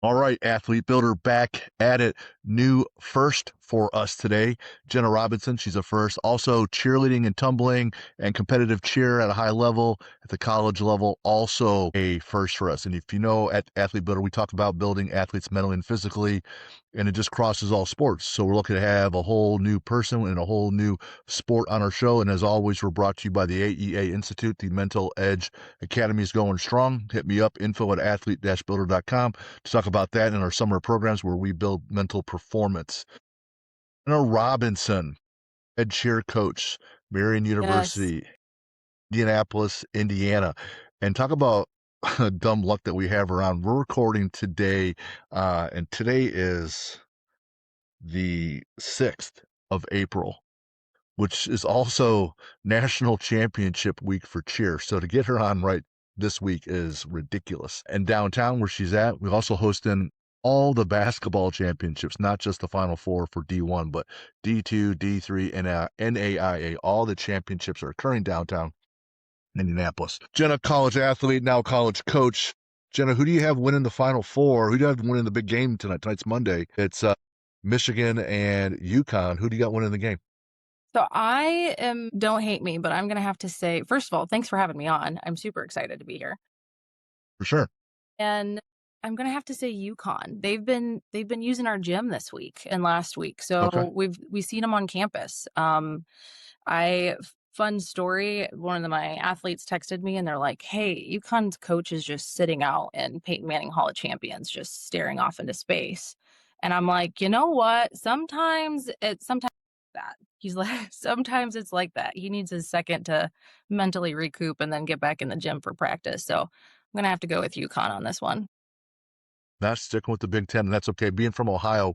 All right, Athlete Builder back at it. New first for us today. Jena Robinson, she's a first. Also, cheerleading and tumbling and competitive cheer at a high level, at the college level, also a first for us. And if you know, at Athlete Builder, we talk about building athletes mentally and physically, and it just crosses all sports. So we're looking to have a whole new person and a whole new sport on our show. And as always, we're brought to you by the AEA Institute. The Mental Edge Academy is going strong. Hit me up, info@athlete-builder.com, to talk about that in our summer programs where we build mental performance. Jena Robinson, head cheer coach, Marian Yes. University, Indianapolis, Indiana. And talk about dumb luck that we have around. We're recording today, and today is the 6th of April, which is also National Championship week for cheer. So to get her on right this week is ridiculous. And downtown where she's at, we're also hosting all the basketball championships, not just the Final Four for D1, but D2, D3, and NAIA. All the championships are occurring downtown in Indianapolis. Jena, college athlete, now college coach. Jena, who do you have winning the Final Four? Who do you have winning the big game tonight? Tonight's Monday. It's Michigan and UConn. Who do you got winning the game? So don't hate me, but I'm going to have to say, first of all, thanks for having me on. I'm super excited to be here. For sure. And I'm going to have to say UConn. They've been using our gym this week and last week. Okay. So we've seen them on campus. I Fun story, one of my athletes texted me and they're like, "Hey, UConn's coach is just sitting out in Peyton Manning Hall of Champions just staring off into space." And I'm like, "You know what? Sometimes that." He's like, "Sometimes it's like that. He needs a second to mentally recoup and then get back in the gym for practice." So, I'm gonna have to go with UConn on this one. Not sticking with the Big Ten, and that's okay. Being from Ohio,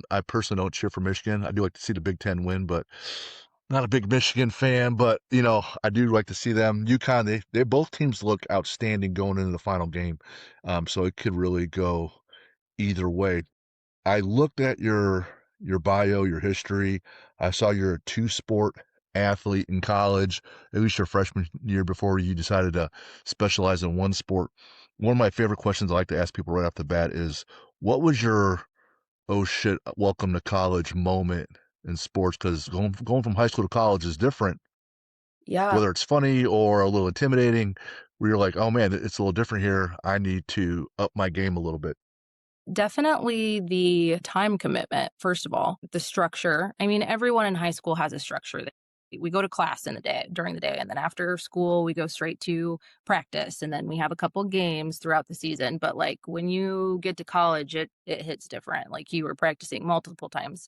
I personally don't cheer for Michigan. I do like to see the Big Ten win, but not a big Michigan fan. But I do like to see them. UConn, they both teams look outstanding going into the final game, so it could really go either way. I looked at your bio, your history. I saw you're a two-sport athlete in college, at least your freshman year before you decided to specialize in one sport. One of my favorite questions I like to ask people right off the bat is, what was your oh shit, welcome to college moment in sports? Because going from high school to college is different, Yeah. whether it's funny or a little intimidating, where you're like, oh man, it's a little different here. I need to up my game a little bit. Definitely the time commitment, first of all, the structure. I mean, everyone in high school has a structure. We go to class in the day during the day, and then after school, we go straight to practice, and then we have a couple games throughout the season. But like when you get to college, it hits different. Like you were practicing multiple times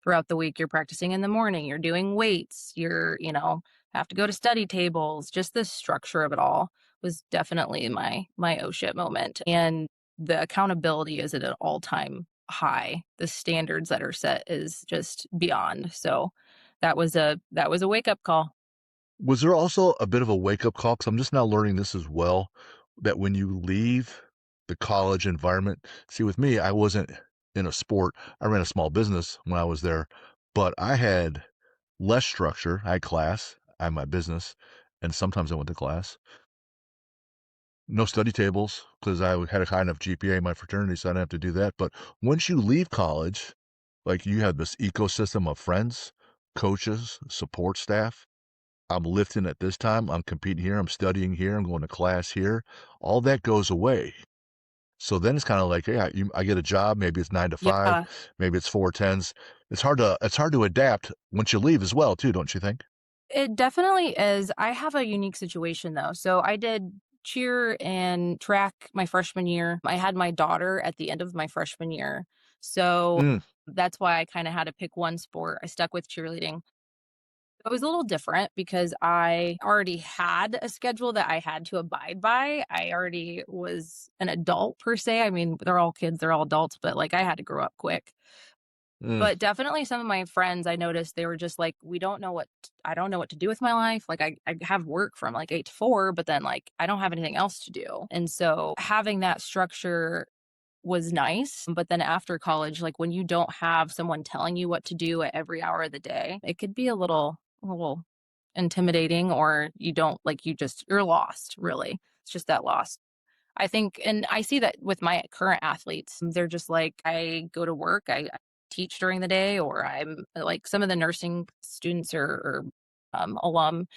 throughout the week. You're practicing in the morning, you're doing weights, have to go to study tables. Just the structure of it all was definitely my oh shit moment. And the accountability is at an all-time high. The standards that are set is just beyond. So that was a wake-up call. Was there also a bit of a wake-up call? Because I'm just now learning this as well, that when you leave the college environment, see, with me, I wasn't in a sport. I ran a small business when I was there, but I had less structure. I had class, I had my business, and sometimes I went to class. No study tables because I had a high enough GPA in my fraternity, so I didn't have to do that. But once you leave college, like, you have this ecosystem of friends, coaches, support staff. I'm lifting at this time, I'm competing here, I'm studying here, I'm going to class here. All that goes away. So then it's kind of like, yeah, I get a job. Maybe it's 9 to 5, Yeah, maybe it's 4 10s. It's hard to adapt once you leave as well, too, don't you think? it definitely is. I have a unique situation though. So I did cheer and track my freshman year. I had my daughter at the end of my freshman year. So Mm, that's why I kind of had to pick one sport. I stuck with cheerleading. It was a little different because I already had a schedule that I had to abide by. I already was an adult per se. I mean, they're all kids, they're all adults, but like I had to grow up quick. mm. But definitely some of my friends, I noticed they were just like, "We don't know what I don't know what to do with my life." Like I have work from like 8 to 4, but then like I don't have anything else to do. And so having that structure was nice, but then after college, like when you don't have someone telling you what to do at every hour of the day, it could be a little intimidating, or you don't like you're lost, really. It's just that lost. I think, and I see that with my current athletes. They're just like, I go to work, I teach during the day, or I'm like some of the nursing students or alum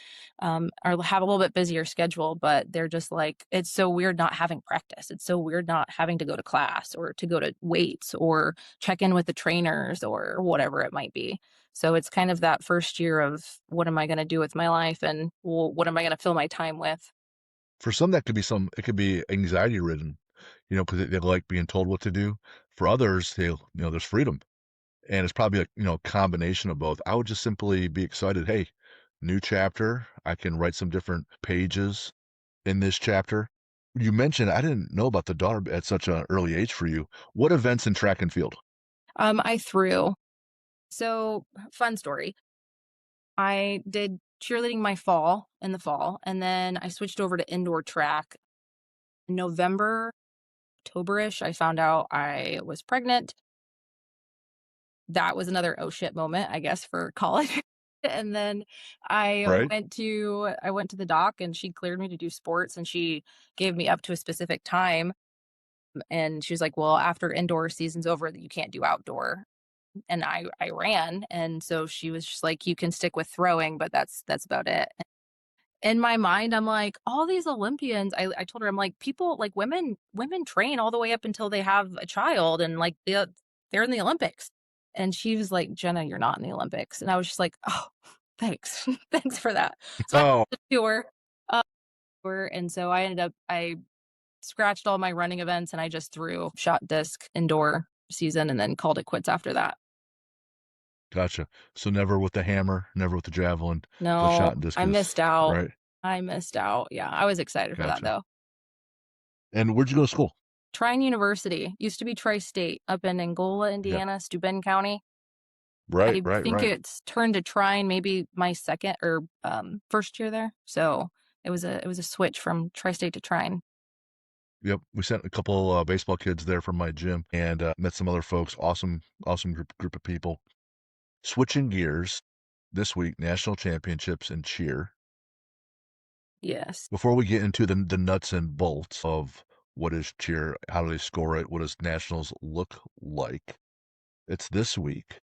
are have a little bit busier schedule, but they're just like, it's so weird not having practice. It's so weird not having to go to class or to go to weights or check in with the trainers or whatever it might be. So it's kind of that first year of what am I going to do with my life and what am I going to fill my time with? For some, that could be it could be anxiety ridden, because they like being told what to do. For others, there's freedom. And it's probably a, combination of both. I would just simply be excited. Hey, new chapter. I can write some different pages in this chapter. You mentioned I didn't know about the daughter at such an early age for you. What events in track and field? I threw. So, fun story. I did cheerleading in the fall, and then I switched over to indoor track. November, October-ish, I found out I was pregnant. That was another "oh shit" moment, I guess, for college. And then Right? I went to the doc and she cleared me to do sports and she gave me up to a specific time. And she was like, "Well, after indoor season's over, you can't do outdoor." And I ran, and so she was just like, "You can stick with throwing, but that's about it." In my mind, I'm like, all these Olympians, I told her, I'm like, people like women train all the way up until they have a child and like they're in the Olympics. And she was like, "Jenna, you're not in the Olympics." And I was just like, "Oh, thanks. Thanks for that." So I Oh, did the uh, tour, and so I scratched all my running events and I just threw shot disc indoor season and then called it quits after that. gotcha. So never with the hammer, never with the javelin, but shot No, and I discus, missed out. right? I missed out. Yeah, I was excited for that Gotcha. though. And where'd you go to school? Trine University used to be Tri-State up in Angola, Yeah. Indiana, Steuben County. Right, I right, think right. it's turned to Trine maybe my second or first year there. So it was a switch from Tri-State to Trine. Yep. We sent a couple baseball kids there from my gym and met some other folks. Awesome, awesome group of people. Switching gears this week, national championships in cheer. Yes. Before we get into the nuts and bolts of what is cheer, how do they score it, what does nationals look like? It's this week.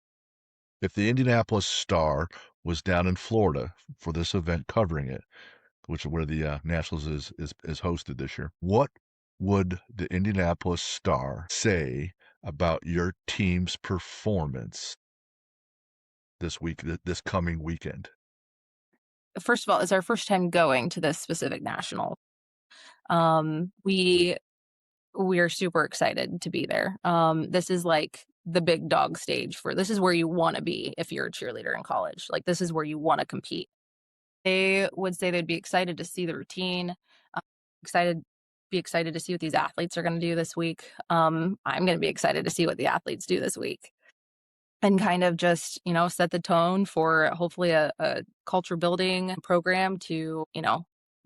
If the Indianapolis Star was down in Florida for this event covering it, which is where the Nationals is hosted this year, what would the Indianapolis Star say about your team's performance this week, this coming weekend? First of all, it's our first time going to this specific national. Um, we we're super excited to be there. This is like the big dog stage for this is where you want to be if you're a cheerleader in college. Like this is where you want to compete. They would say they'd be excited to see the routine, uh, excited be excited to see what these athletes are going to do this week. I'm going to be excited to see what the athletes do this week and kind of just, set the tone for hopefully a culture building program to,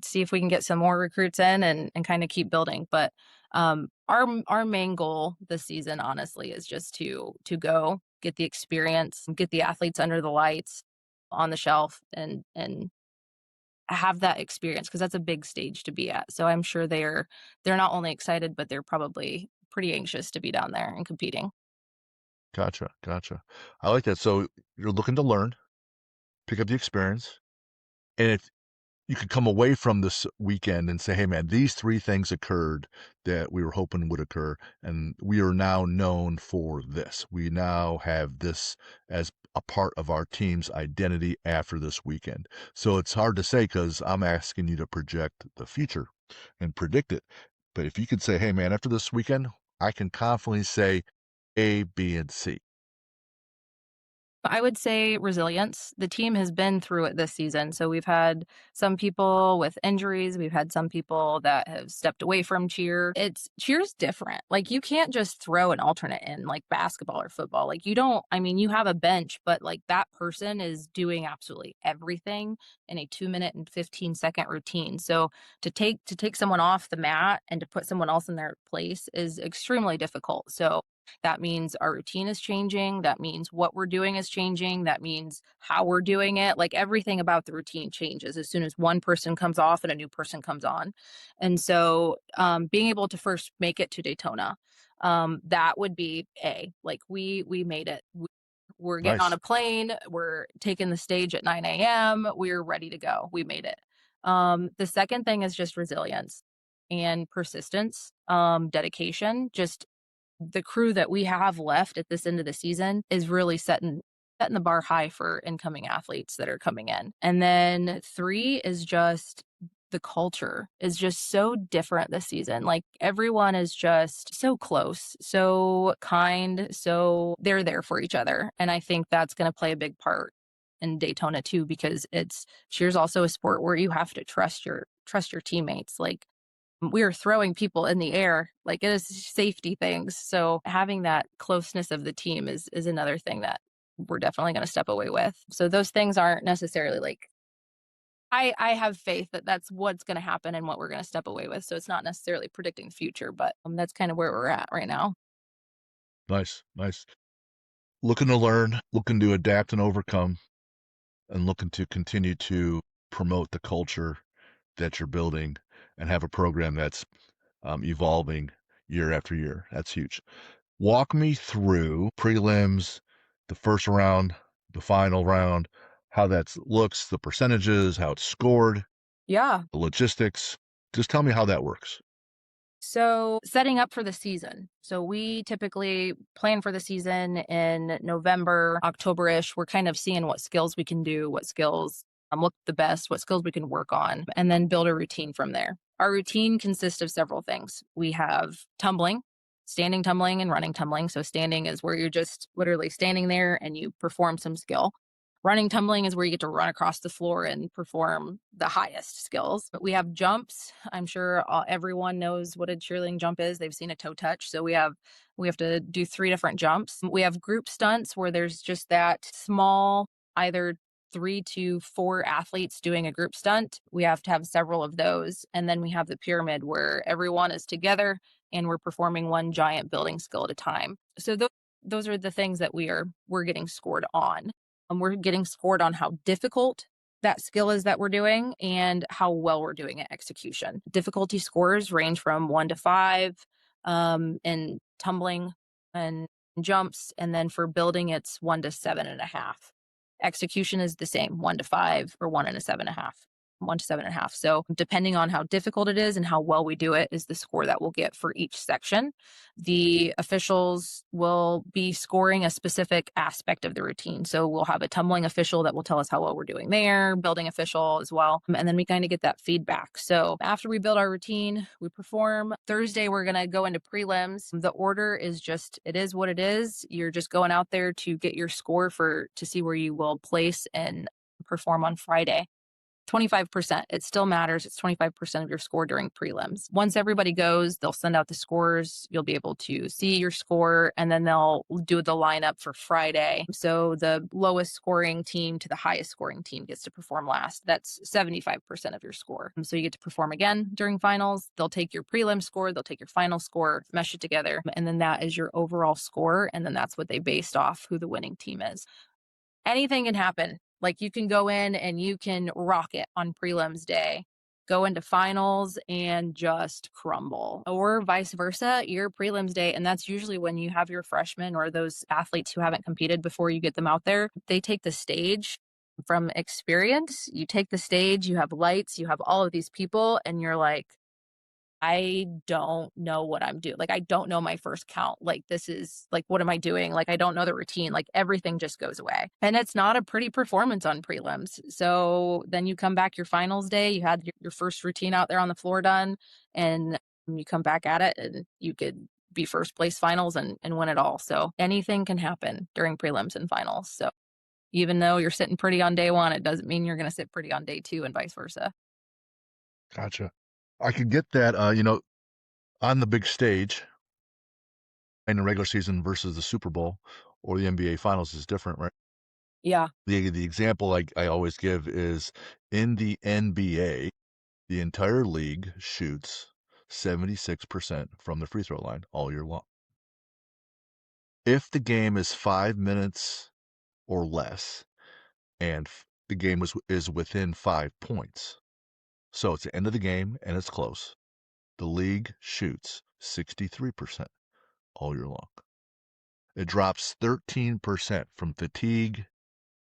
see if we can get some more recruits in and kind of keep building. But our main goal this season, honestly, is just to go get the experience, get the athletes under the lights on the shelf and have that experience because that's a big stage to be at. So I'm sure they're not only excited, but they're probably pretty anxious to be down there and competing. Gotcha, gotcha. I like that. So you're looking to learn, pick up the experience, and if you could come away from this weekend and say, "Hey, man, these 3 things occurred that we were hoping would occur, and we are now known for this. We now have this as a part of our team's identity after this weekend." So it's hard to say because 'cause I'm asking you to project the future and predict it. But if you could say, "Hey, man, after this weekend, I can confidently say A, B, and C." I would say resilience. The team has been through it this season. So we've had some people with injuries. We've had some people that have stepped away from cheer's different. Like you can't just throw an alternate in like basketball or football. Like you don't, I mean, you have a bench, but like that person is doing absolutely everything in a 2 minute and 15-second routine. So to take someone off the mat and to put someone else in their place is extremely difficult. So That means our routine is changing. That means what we're doing is changing. That means how we're doing it. Like everything about the routine changes as soon as one person comes off and a new person comes on. And so being able to first make it to Daytona, that would be A. Like we made it. We're getting on Nice. a plane. We're taking the stage at 9 a.m. We're ready to go. We made it. The second thing is just resilience and persistence, dedication. Just the crew that we have left at this end of the season is really setting the bar high for incoming athletes that are coming in. And then 3 is just the culture is just so different this season. Like everyone is just so close, so kind, so they're there for each other. And I think that's going to play a big part in Daytona too, because it's cheers also a sport where you have to trust your teammates. Like we are throwing people in the air, like it is safety things. So having that closeness of the team is another thing that we're definitely going to step away with. So those things aren't necessarily like I have faith that that's what's going to happen and what we're going to step away with. So it's not necessarily predicting the future, but that's kind of where we're at right now. Nice. Nice. Looking to learn, looking to adapt and overcome, and looking to continue to promote the culture that you're building and have a program that's evolving year after year. That's huge. Walk me through prelims, the first round, the final round, how that looks, the percentages, how it's scored, Yeah. the logistics. Just tell me how that works. So, setting up for the season. So, we typically plan for the season in November, October-ish. We're kind of seeing what skills we can do, what skills look the best, what skills we can work on, and then build a routine from there. Our routine consists of several things. We have tumbling, standing tumbling, and running tumbling. So, standing is where you're just literally standing there and you perform some skill. Running tumbling is where you get to run across the floor and perform the highest skills. But we have jumps. I'm sure everyone knows what a cheerleading jump is. They've seen a toe touch. So we have to do 3 different jumps. We have group stunts where there's just that small either 3 to 4 athletes doing a group stunt. We have to have several of those. And then we have the pyramid where everyone is together and we're performing one giant building skill at a time. So those are the things that we're getting scored on. We're getting scored on how difficult that skill is that we're doing and how well we're doing at execution. Difficulty scores range from 1 to 5 in tumbling and jumps. And then for building, it's 1 to 7.5. Execution is the same 1 to 5 or 1 and a 7.5. 1 to 7.5. So, depending on how difficult it is and how well we do it, is the score that we'll get for each section. The officials will be scoring a specific aspect of the routine. So we'll have a tumbling official that will tell us how well we're doing there, building official as well. And then we kind of get that feedback. So after we build our routine, we perform. Thursday, we're going to go into prelims. The order is just, it is what it is. You're just going out there to get your score to see where you will place and perform on Friday. 25%. It still matters. It's 25% of your score during prelims. Once everybody goes, they'll send out the scores. You'll be able to see your score, and then they'll do the lineup for Friday. So the lowest scoring team to the highest scoring team gets to perform last. That's 75% of your score. So you get to perform again during finals. They'll take your prelim score, they'll take your final score, mesh it together, and then that is your overall score. And then that's what they based off who the winning team is. Anything can happen. Like you can go in and you can rock it on prelims day, go into finals and just crumble, or vice versa, your prelims day. And that's usually when you have your freshmen or those athletes who haven't competed before you get them out there. They take the stage from experience. You take the stage, you have lights, you have all of these people, and you're like, I don't know what I'm doing. Like, I don't know my first count. Like, this is like, what am I doing? Like, I don't know the routine. Like, everything just goes away. And it's not a pretty performance on prelims. So then you come back your finals day, you had your first routine out there on the floor done, and you come back at it and you could be first place finals and win it all. So anything can happen during prelims and finals. So even though you're sitting pretty on day one, it doesn't mean you're going to sit pretty on day two and vice versa. Gotcha. I could get that, on the big stage in the regular season versus the Super Bowl or the NBA Finals is different, right? Yeah. The example I always give is in the NBA, the entire league shoots 76% from the free throw line all year long. If the game is 5 minutes or less and the game is within 5 points, so it's the end of the game and it's close, the league shoots 63% all year long. It drops 13% from fatigue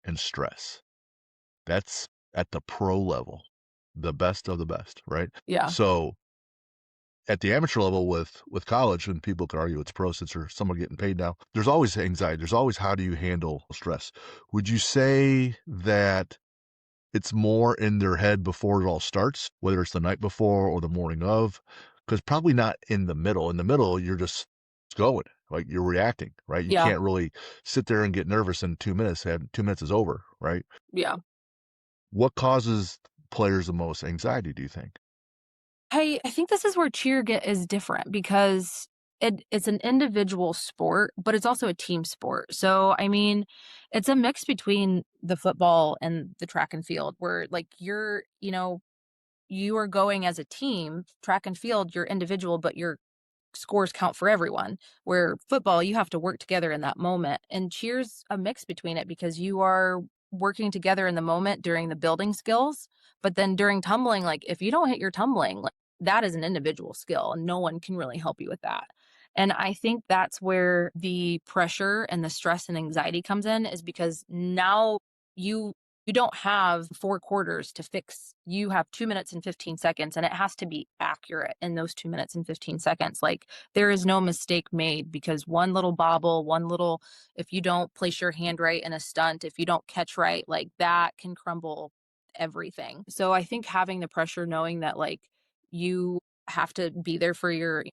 and stress. That's at the pro level, the best of the best, right? Yeah. So at the amateur level with college, and people could argue it's pro since they're somewhat getting paid now, there's always anxiety. There's always how do you handle stress? Would you say that it's more in their head before it all starts, whether it's the night before or the morning of? Because probably not in the middle. In the middle, you're just going, like you're reacting, right? You Yeah. can't really sit there and get nervous in 2 minutes, and 2 minutes is over, right? Yeah. What causes players the most anxiety, do you think? I think this is where is different because it's an individual sport, but it's also a team sport. So, I mean, it's a mix between the football and the track and field where like you are going as a team, track and field, you're individual, but your scores count for everyone. Where football, you have to work together in that moment. And cheers a mix between it because you are working together in the moment during the building skills, but then during tumbling, like if you don't hit your tumbling, like that is an individual skill and no one can really help you with that. And I think that's where the pressure and the stress and anxiety comes in is because now you you don't have 4 quarters to fix. You have 2 minutes and 15 seconds, and it has to be accurate in those 2 minutes and 15 seconds. Like, there is no mistake made because one little bobble, one little if you don't place your hand right in a stunt, if you don't catch right, like, that can crumble everything. So, I think having the pressure knowing that, like, you have to be there for your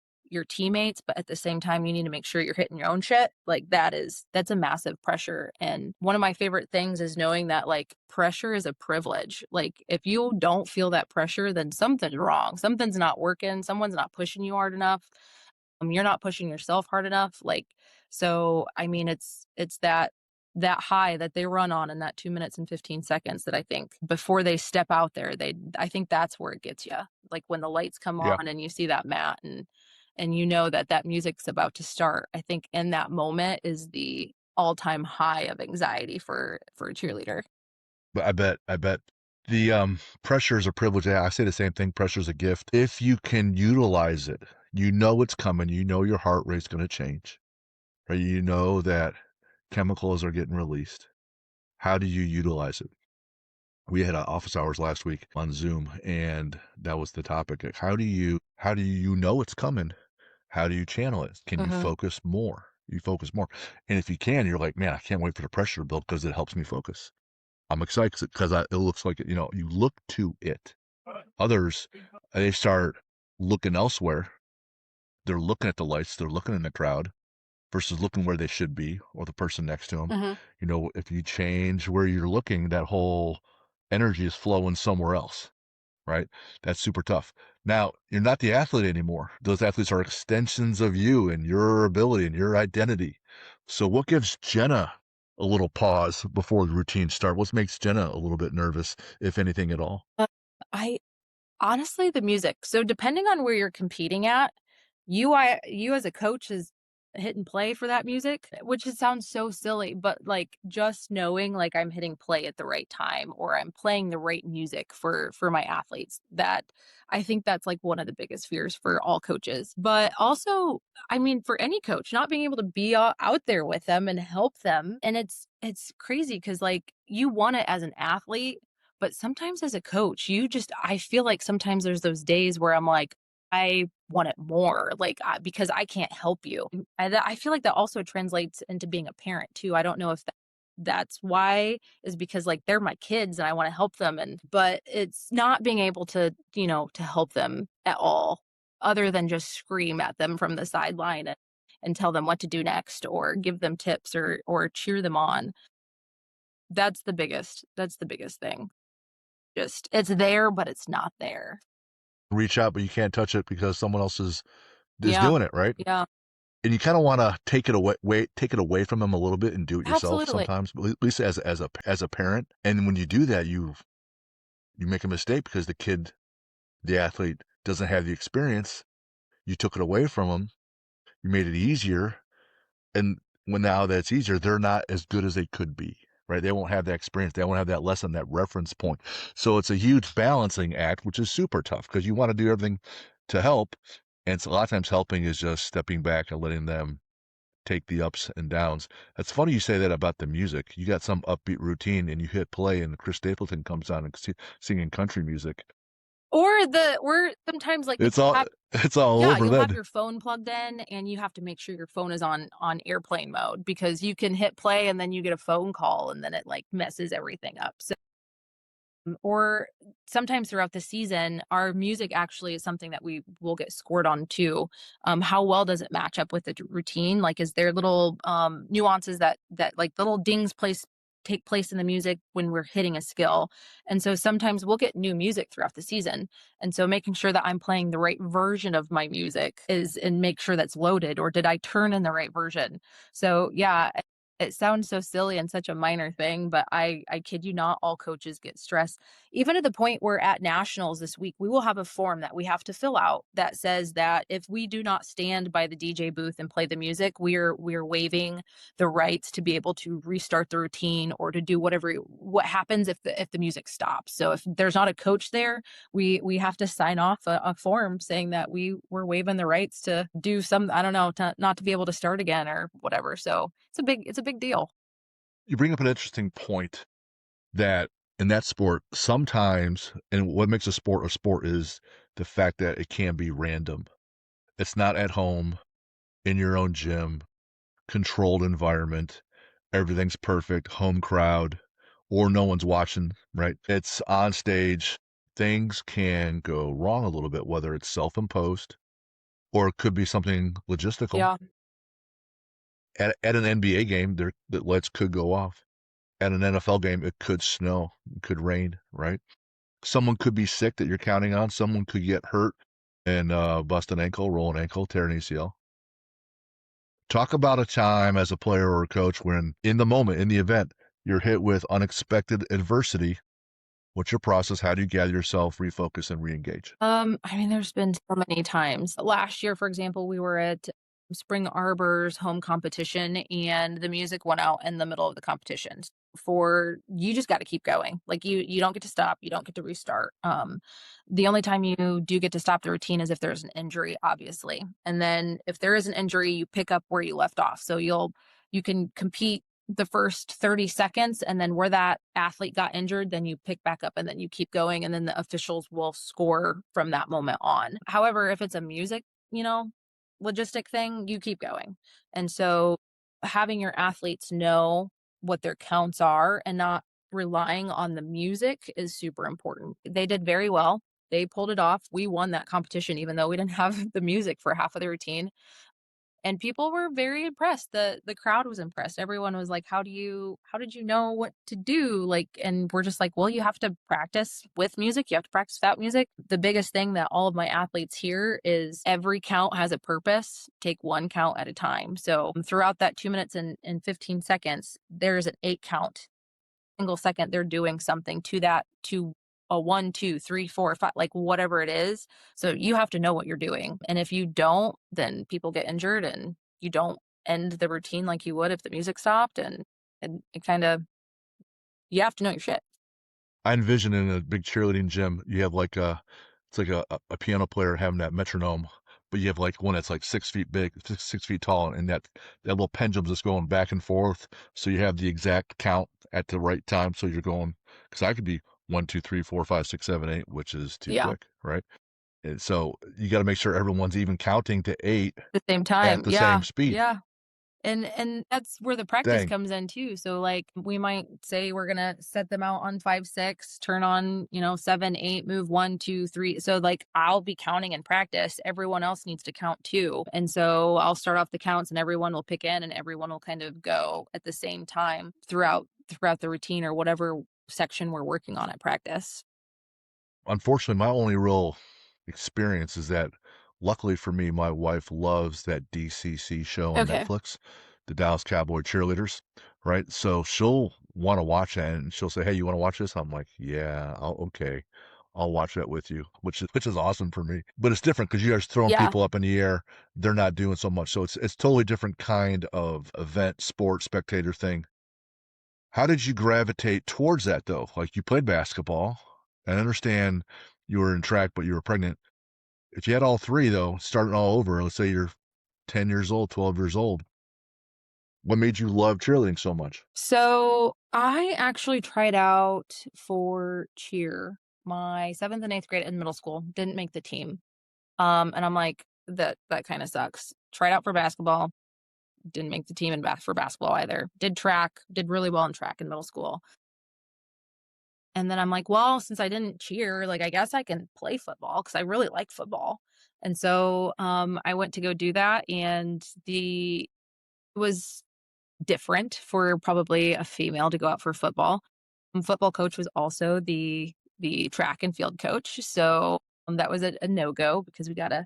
teammates, but at the same time, you need to make sure you're hitting your own shit. Like that's a massive pressure. And one of my favorite things is knowing that like pressure is a privilege. Like if you don't feel that pressure, then something's wrong. Something's not working. Someone's not pushing you hard enough. You're not pushing yourself hard enough. Like, so I mean, it's that high that they run on in that 2 minutes and 15 seconds that I think before they step out there, I think that's where it gets you. Like when the lights come Yeah. on and you see that mat and you know that that music's about to start. I think in that moment is the all-time high of anxiety for a cheerleader. But I bet the pressure is a privilege. Yeah, I say the same thing. Pressure is a gift. If you can utilize it, you know it's coming. You know your heart rate's going to change, right? You know that chemicals are getting released. How do you utilize it? We had office hours last week on Zoom, and that was the topic. Like, how do you know it's coming? How do you channel it? Can you Mhm. focus more? You focus more, and if you can, you're like, man, I can't wait for the pressure to build because it helps me focus. I'm excited because it looks like you look to it. Others, they start looking elsewhere. They're looking at the lights. They're looking in the crowd versus looking where they should be or the person next to them. Mhm. If you change where you're looking, that whole energy is flowing somewhere else, right? That's super tough. Now, you're not the athlete anymore. Those athletes are extensions of you and your ability and your identity. So, what gives Jenna a little pause before the routine start? What makes Jenna a little bit nervous, if anything at all? I Honestly, the music. So depending on where you're competing at, you as a coach is hit and play for that music, sounds so silly, but, like, just knowing, like, I'm hitting play at the right time or I'm playing the right music for my athletes, that I think that's, like, one of the biggest fears for all coaches. But also, I mean, for any coach, not being able to be out there with them and help them, and it's crazy because like, you want it as an athlete, but sometimes as a coach, I feel like sometimes there's those days where I'm like, I want it more, like, because I can't help you. I feel like that also translates into being a parent too. I don't know if that's why is because like they're my kids and I want to help them but it's not being able to help them at all other than just scream at them from the sideline and tell them what to do next or give them tips or cheer them on. That's the biggest thing. Just it's there, but it's not there. Reach out, but you can't touch it because someone else is Yeah. doing it, right? Yeah. And you kind of want to take it away from them a little bit and do it yourself Absolutely. sometimes, but at least as a parent. And when you do that, you make a mistake because the athlete doesn't have the experience. You took it away from them. You made it easier, and when now that it's easier, they're not as good as they could be, right? They won't have that experience. They won't have that lesson, that reference point. So it's a huge balancing act, which is super tough because you want to do everything to help. And so a lot of times helping is just stepping back and letting them take the ups and downs. It's funny you say that about the music. You got some upbeat routine and you hit play and Chris Stapleton comes on and singing country music. Or sometimes, like, if It's you all have it's all yeah, over you'll have then. your phone plugged in, and you have to make sure your phone is on airplane mode because you can hit play, and then you get a phone call, and then it, like, messes everything up, so or sometimes throughout the season, our music actually is something that we will get scored on too. How well does it match up with the routine? Like, is there little nuances that like little dings place take place in the music when we're hitting a skill? And so sometimes we'll get new music throughout the season, and so making sure that I'm playing the right version of my music is and make sure that's loaded, or did I turn in the right version? So yeah, it sounds so silly and such a minor thing, but I kid you not, all coaches get stressed. Even to the point where at nationals this week, we will have a form that we have to fill out that says that if we do not stand by the DJ booth and play the music, we're waiving the rights to be able to restart the routine or to do what happens if the music stops. So if there's not a coach there, we have to sign off a form saying that we're waiving the rights to do some, I don't know, to not to be able to start again or whatever. So it's a big deal. You bring up an interesting point that in that sport, sometimes, and what makes a sport is the fact that it can be random. It's not at home, in your own gym, controlled environment. Everything's perfect, home crowd, or no one's watching, right? It's on stage. Things can go wrong a little bit, whether it's self-imposed or it could be something logistical. Yeah. At an NBA game, the lights could go off. At an NFL game, it could snow, it could rain, right? Someone could be sick that you're counting on. Someone could get hurt and bust an ankle, roll an ankle, tear an ACL. Talk about a time as a player or a coach when, in the moment, in the event, you're hit with unexpected adversity. What's your process? How do you gather yourself, refocus, and reengage? I mean, there's been so many times. Last year, for example, we were at Spring Arbor's home competition and the music went out in the middle of the competition. For you just got to keep going. Like you don't get to stop, you don't get to restart. The only time you do get to stop the routine is if there's an injury, obviously. And then if there is an injury, you pick up where you left off. So you can compete the first 30 seconds, and then where that athlete got injured, then you pick back up and then you keep going, and then the officials will score from that moment on. However, if it's a music, you know, logistic thing, you keep going. And so having your athletes know what their counts are and not relying on the music is super important. They did very well. They pulled it off. We won that competition even though we didn't have the music for half of the routine, and people were very impressed. The crowd was impressed. Everyone was like, how did you know what to do?" Like, and we're just like, "Well, you have to practice with music, you have to practice without music." The biggest thing that all of my athletes hear is every count has a purpose. Take one count at a time. So throughout that 2 minutes and 15 seconds, there's an 8 count single second they're doing something to that to a one, two, three, four, five, like whatever it is. So you have to know what you're doing. And if you don't, then people get injured and you don't end the routine like you would if the music stopped. And it kind of, you have to know your shit. I envision in a big cheerleading gym, you have like it's like a piano player having that metronome, but you have like one that's like 6 feet big, 6 feet tall, and that little pendulum's just going back and forth. So you have the exact count at the right time. So you're going, because I could be 1, 2, 3, 4, 5, 6, 7, 8, which is too Yeah. quick, right? And so you got to make sure everyone's even counting to 8 At the same at time. the same Yeah. speed. Yeah. And that's where the practice Dang. comes in too. So like we might say we're gonna set them out on 5, 6, turn on, 7, 8, move 1, 2, 3. So like I'll be counting in practice. Everyone else needs to count too. And so I'll start off the counts and everyone will pick in and everyone will kind of go at the same time throughout the routine or whatever section we're working on at practice. Unfortunately, my only real experience is that luckily for me, my wife loves that DCC show on Okay. Netflix, the Dallas Cowboy Cheerleaders, right? So she'll want to watch that and she'll say, "Hey, you want to watch this?" I'm like, "Yeah, okay. I'll watch that with you, which is awesome for me. But it's different because you guys throwing Yeah. people up in the air. They're not doing so much. So it's totally different kind of event, sport, spectator thing. How did you gravitate towards that though? Like you played basketball. I understand you were in track, but you were pregnant. If you had all three though, starting all over, let's say you're 10 years old, 12 years old, what made you love cheerleading so much? So I actually tried out for cheer my 7th and 8th grade in middle school, didn't make the team. And I'm like, that kind of sucks. Tried out for basketball, didn't make the team in for basketball either. Did track, did really well in track in middle school. And then I'm like, well, since I didn't cheer, like I guess I can play football because I really like football. And so I went to go do that, and the it was different for probably a female to go out for football. Football coach was also the track and field coach, so that was a no go because we gotta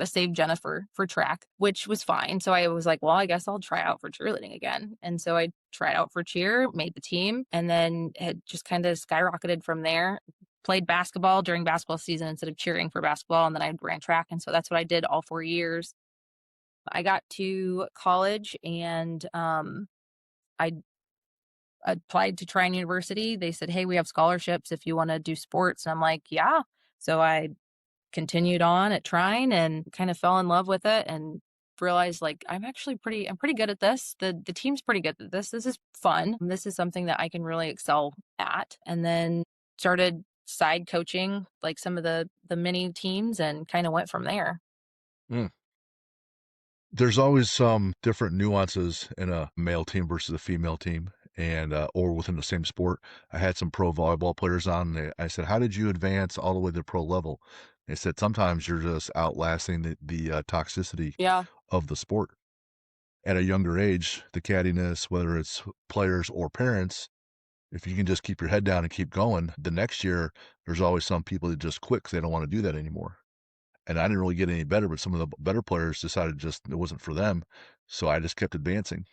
save Jenna for track, which was fine. So I was like, well, I guess I'll try out for cheerleading again. And so I tried out for cheer, made the team, and then had just kind of skyrocketed from there. Played basketball during basketball season instead of cheering for basketball, and then I ran track, and so that's what I did all 4 years. I got to college, and I applied to Trine University. They said, "Hey, we have scholarships if you want to do sports." And I'm like, "Yeah." So I continued on at Trine and kind of fell in love with it and realized like I'm pretty good at this. The team's pretty good at this. This is fun. This is something that I can really excel at. And then started side coaching like some of the mini teams and kind of went from there. Mm. There's always some different nuances in a male team versus a female team and or within the same sport. I had some pro volleyball players on. I said, "How did you advance all the way to the pro level?" They said, "Sometimes you're just outlasting the toxicity Yeah. of the sport." At a younger age, the cattiness, whether it's players or parents, if you can just keep your head down and keep going, the next year, there's always some people that just quit 'cause they don't wanna do that anymore. And I didn't really get any better, but some of the better players decided just it wasn't for them, so I just kept advancing.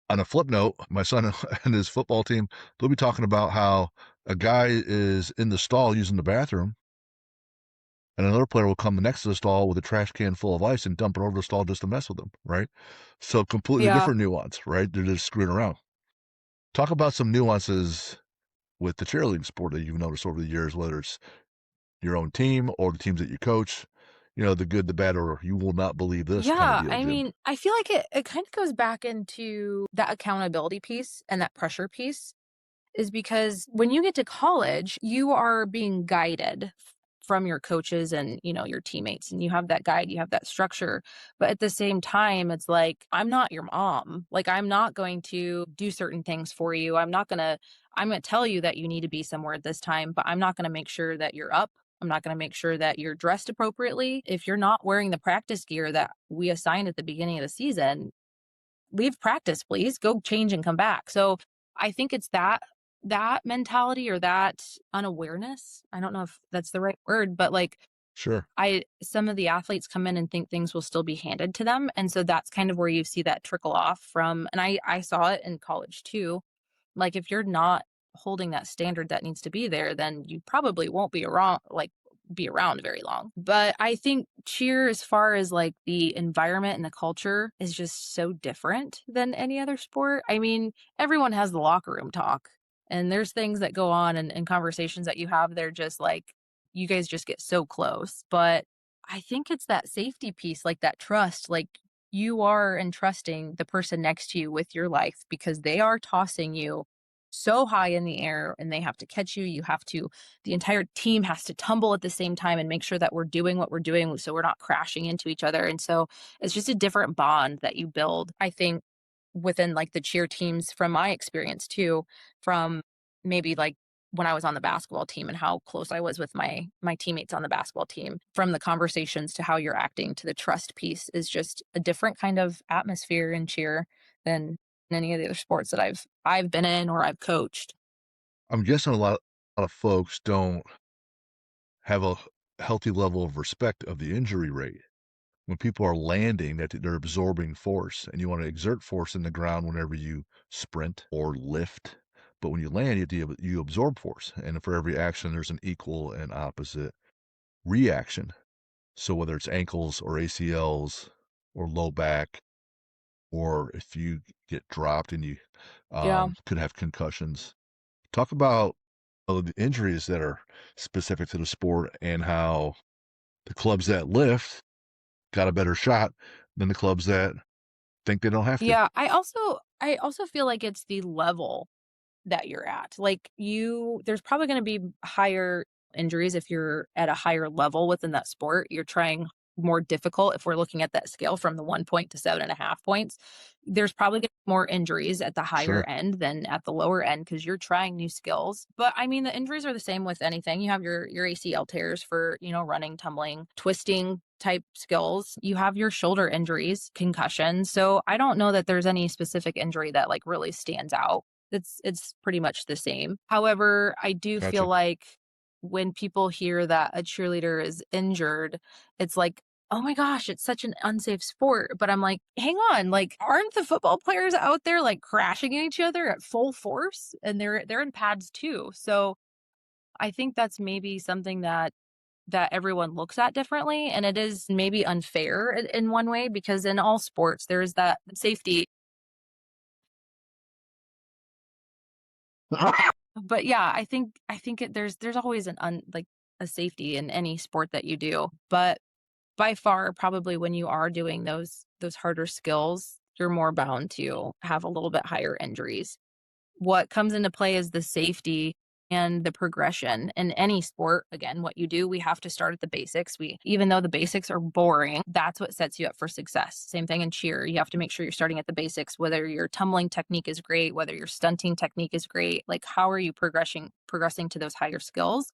On a flip note, my son and his football team, they'll be talking about how a guy is in the stall using the bathroom, and another player will come next to the stall with a trash can full of ice and dump it over the stall just to mess with them, right? So completely Yeah. different nuance, right? They're just screwing around. Talk about some nuances with the cheerleading sport that you've noticed over the years, whether it's your own team or the teams that you coach, the good, the bad, or you will not believe this kind of Yeah, deal, I Jim. mean, I feel like it kind of goes back into that accountability piece and that pressure piece. Is because when you get to college, you are being guided from your coaches and, your teammates, and you have that guide, you have that structure. But at the same time, it's like, I'm not your mom. Like, I'm not going to do certain things for you. I'm going to tell you that you need to be somewhere at this time, but I'm not going to make sure that you're up. I'm not going to make sure that you're dressed appropriately. If you're not wearing the practice gear that we assigned at the beginning of the season, leave practice, please. Go change and come back. So I think it's that mentality or that unawareness. I don't know if that's the right word, but like Sure. I some of the athletes come in and think things will still be handed to them. And so that's kind of where you see that trickle off from, and I saw it in college too. Like, if you're not holding that standard that needs to be there, then you probably won't be around very long. But I think cheer, as far as like the environment and the culture, is just so different than any other sport. I mean, everyone has the locker room talk, and there's things that go on and conversations that you have. They're just like, you guys just get so close. But I think it's that safety piece, like that trust, like you are entrusting the person next to you with your life because they are tossing you so high in the air and they have to catch you. The entire team has to tumble at the same time and make sure that we're doing what we're doing so we're not crashing into each other. And so it's just a different bond that you build, I think, within like the cheer teams from my experience too, from maybe like when I was on the basketball team and how close I was with my teammates on the basketball team, from the conversations to how you're acting to the trust piece, is just a different kind of atmosphere in cheer than any of the other sports that I've been in or I've coached. I'm guessing a lot of folks don't have a healthy level of respect of the injury rate. When people are landing, that they're absorbing force, and you wanna exert force in the ground whenever you sprint or lift, but when you land, you absorb force, and for every action, there's an equal and opposite reaction. So whether it's ankles or ACLs or low back, or if you get dropped and you Yeah. could have concussions. Talk about the injuries that are specific to the sport and how the clubs that lift got a better shot than the clubs that think they don't have to. Yeah, I also feel like it's the level that you're at. Like, there's probably gonna be higher injuries if you're at a higher level within that sport. You're trying more difficult if we're looking at that scale from the 1 point to 7.5 points. There's probably gonna be more injuries at the higher Sure. end than at the lower end because 'cause you're trying new skills. But, I mean, the injuries are the same with anything. You have your ACL tears for, running, tumbling, twisting type skills. You have your shoulder injuries, concussions. So, I don't know that there's any specific injury that, like, really stands out. It's pretty much the same. However, I do feel Gotcha. like when people hear that a cheerleader is injured, it's like, "Oh my gosh, it's such an unsafe sport." But I'm like, "Hang on, like, aren't the football players out there, like, crashing into each other at full force? And they're in pads too." So, I think that's maybe something that everyone looks at differently, and it is maybe unfair in one way because in all sports, there's that safety. But yeah, I think there's always a safety in any sport that you do. But by far, probably when you are doing those harder skills, you're more bound to have a little bit higher injuries. What comes into play is the safety and the progression. In any sport, again, what you do, we have to start at the basics. Even though the basics are boring, that's what sets you up for success. Same thing in cheer. You have to make sure you're starting at the basics, whether your tumbling technique is great, whether your stunting technique is great. Like, how are you progressing to those higher skills?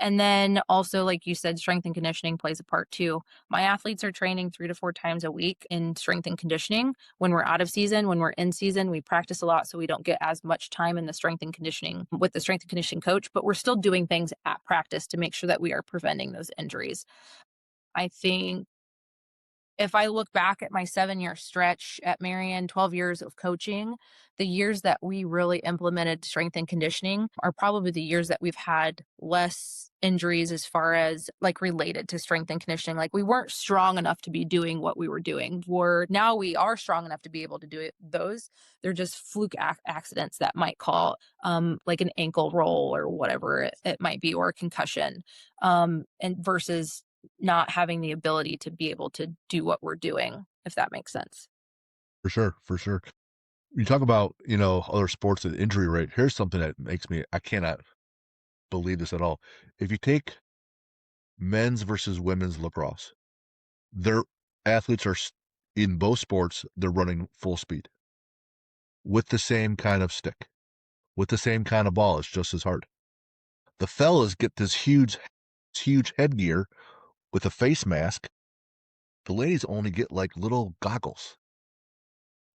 And then also, like you said, strength and conditioning plays a part too. My athletes are training 3 to 4 times a week in strength and conditioning when we're out of season. When we're in season, we practice a lot, so we don't get as much time in the strength and conditioning with the strength and conditioning coach, but we're still doing things at practice to make sure that we are preventing those injuries. I think if I look back at my 7-year stretch at Marian, 12 years of coaching, the years that we really implemented strength and conditioning are probably the years that we've had less injuries as far as, like, related to strength and conditioning. Like, we weren't strong enough to be doing what we were doing. Now we are strong enough to be able to do those. They're just fluke accidents that might call, like an ankle roll or whatever it might be, or a concussion, and versus not having the ability to be able to do what we're doing, if that makes sense. For sure. For sure. You talk about, other sports and injury rate. Here's something that makes me, I cannot believe this at all. If you take men's versus women's lacrosse, their athletes in both sports, they're running full speed with the same kind of stick, with the same kind of ball. It's just as hard. The fellas get this huge headgear with a face mask. The ladies only get like little goggles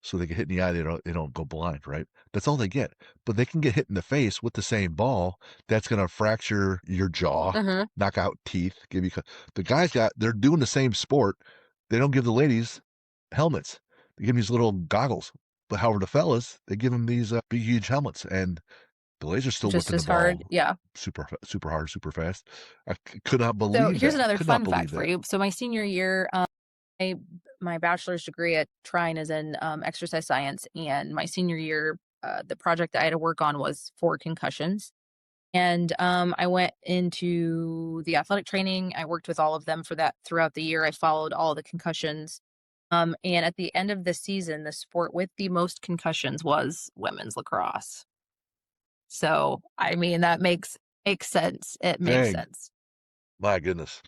so they get hit in the eye. They don't go blind, right? That's all they get. But they can get hit in the face with the same ball. That's going to fracture your jaw, Mhm. knock out teeth, give you. The guys they're doing the same sport. They don't give the ladies helmets. They give them these little goggles. But however, the fellas, they give them these big, huge helmets, and the ladies are still Just whipping the as hard, ball yeah. super hard, super fast. Could not So, believe here's that. another Could not fun fact believe for that. you. So my senior year, I my bachelor's degree at Trine is in, exercise science, and my senior year, the project that I had to work on was for concussions. And, I went into the athletic training. I worked with all of them for that throughout the year. I followed all the concussions. And at the end of the season, the sport with the most concussions was women's lacrosse. So, I mean, that makes sense. It makes Dang, sense. my goodness.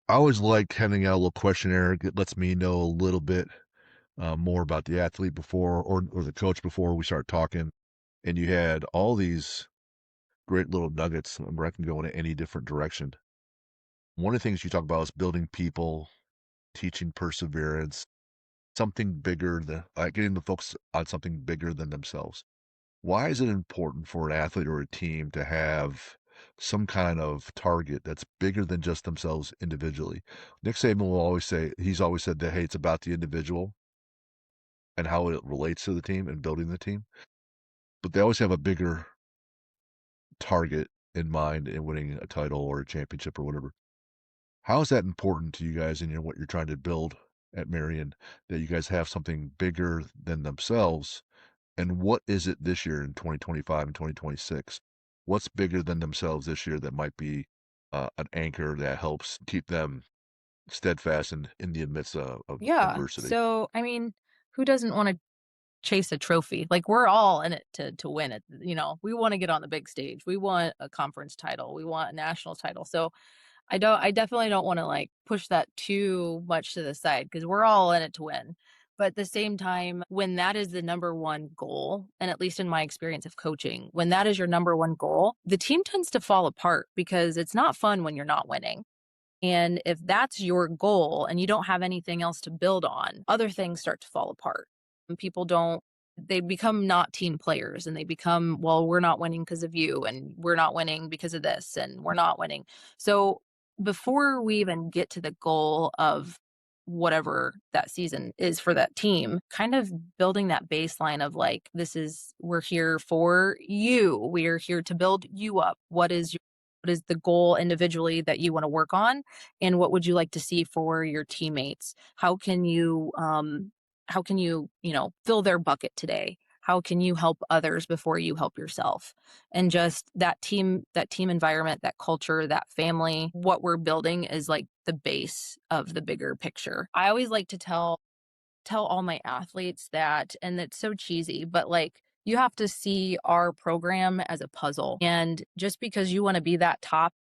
I always like handing out a little questionnaire. It lets me know a little bit more about the athlete before or the coach before we start talking. And you had all these great little nuggets where I can go in any different direction. One of the things you talk about is building people, teaching perseverance, something bigger than getting the focus on something bigger than themselves. Why is it important for an athlete or a team to have some kind of target that's bigger than just themselves individually? Nick Saban will always say, he's always said that, hey, it's about the individual and how it relates to the team and building the team. But they always have a bigger target in mind in winning a title or a championship or whatever. How is that important to you guys and what you're trying to build at Marian, that you guys have something bigger than themselves? And what is it this year in 2025 and 2026? What's bigger than themselves this year that might be an anchor that helps keep them steadfast in the midst of Yeah. adversity? So, I mean, who doesn't want to chase a trophy? Like we're all in it to win it. We want to get on the big stage. We want a conference title. We want a national title. So I definitely don't want to like push that too much to the side because we're all in it to win. But at the same time, when that is the number one goal, and at least in my experience of coaching, when that is your number one goal, the team tends to fall apart because it's not fun when you're not winning. And if that's your goal and you don't have anything else to build on, other things start to fall apart. And people don't, they become not team players and they become, well, we're not winning because of you and we're not winning because of this and we're not winning. So before we even get to the goal of whatever that season is for that team, kind of building that baseline of like, we're here for you. We're here to build you up. What is the goal individually that you want to work on, and what would you like to see for your teammates? How can fill their bucket today? How can you help others before you help yourself? And just that team environment, that culture, that family, what we're building is like the base of the bigger picture. I always like to tell all my athletes that, and it's so cheesy, but like you have to see our program as a puzzle. And just because you want to be that top,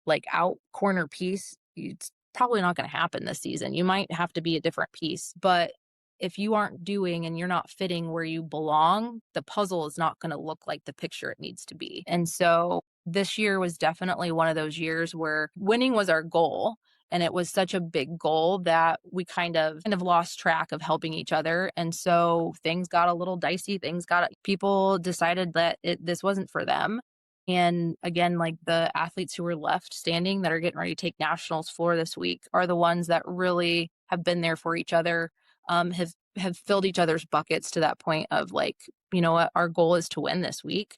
like out corner piece, it's probably not going to happen this season. You might have to be a different piece, but if you aren't doing and you're not fitting where you belong, the puzzle is not going to look like the picture it needs to be. And so this year was definitely one of those years where winning was our goal. And it was such a big goal that we kind of lost track of helping each other. And so things got a little dicey. People decided that this wasn't for them. And again, like the athletes who were left standing that are getting ready to take nationals floor this week are the ones that really have been there for each other, have filled each other's buckets to that point of like, you know what, our goal is to win this week.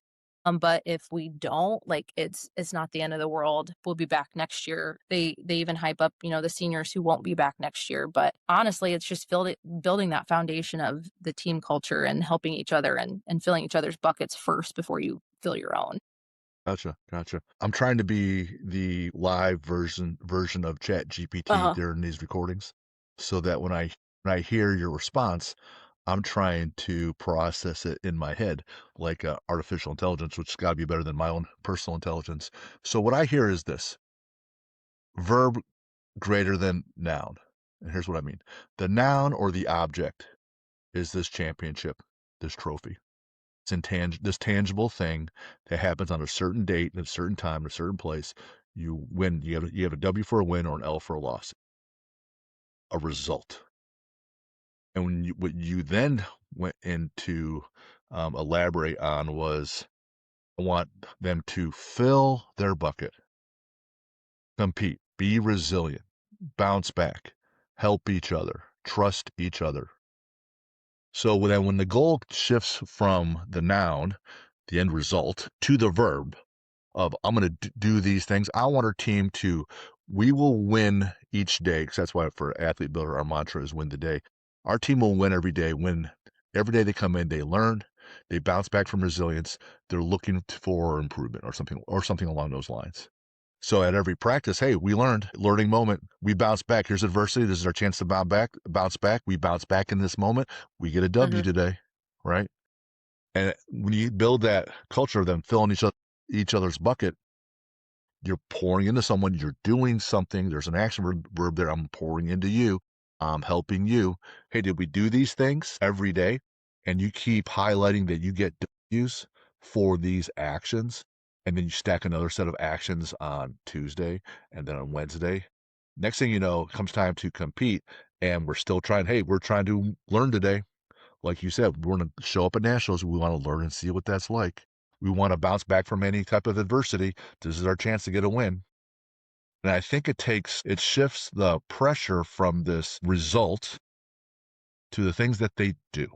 But if we don't, like it's not the end of the world. We'll be back next year. They even hype up, the seniors who won't be back next year. But honestly, it's just building that foundation of the team culture and helping each other and filling each other's buckets first before you fill your own. Gotcha, gotcha. I'm trying to be the live version of Chat GPT Uh-huh. during these recordings, so that when I hear your response, I'm trying to process it in my head like artificial intelligence, which has got to be better than my own personal intelligence. So what I hear is this: verb greater than noun. And here's what I mean: the noun or the object is this championship, this trophy. This tangible thing that happens on a certain date, at a certain time, at a certain place. You win. You have a W for a win or an L for a loss. A result. And what you then went into elaborate on was, I want them to fill their bucket, compete, be resilient, bounce back, help each other, trust each other. So then when the goal shifts from the noun, the end result, to the verb of I'm going to do these things, I want our team to, we will win each day, because that's why for Athlete Builder, our mantra is win the day. Our team will win every day. Win every day they come in, they learn, they bounce back from resilience, they're looking for improvement or something along those lines. So at every practice, hey, we learned, learning moment, we bounce back. Here's adversity. This is our chance to bounce back. We bounce back in this moment. We get a W Mhm. today, right? And when you build that culture of them filling each other's bucket, you're pouring into someone, you're doing something. There's an action verb there. I'm pouring into you. I'm helping you. Hey, did we do these things every day? And you keep highlighting that you get W's for these actions. And then you stack another set of actions on Tuesday and then on Wednesday. Next thing you know, it comes time to compete. And we're trying to learn today. Like you said, we're going to show up at nationals. We want to learn and see what that's like. We want to bounce back from any type of adversity. This is our chance to get a win. And I think it shifts the pressure from this result to the things that they do.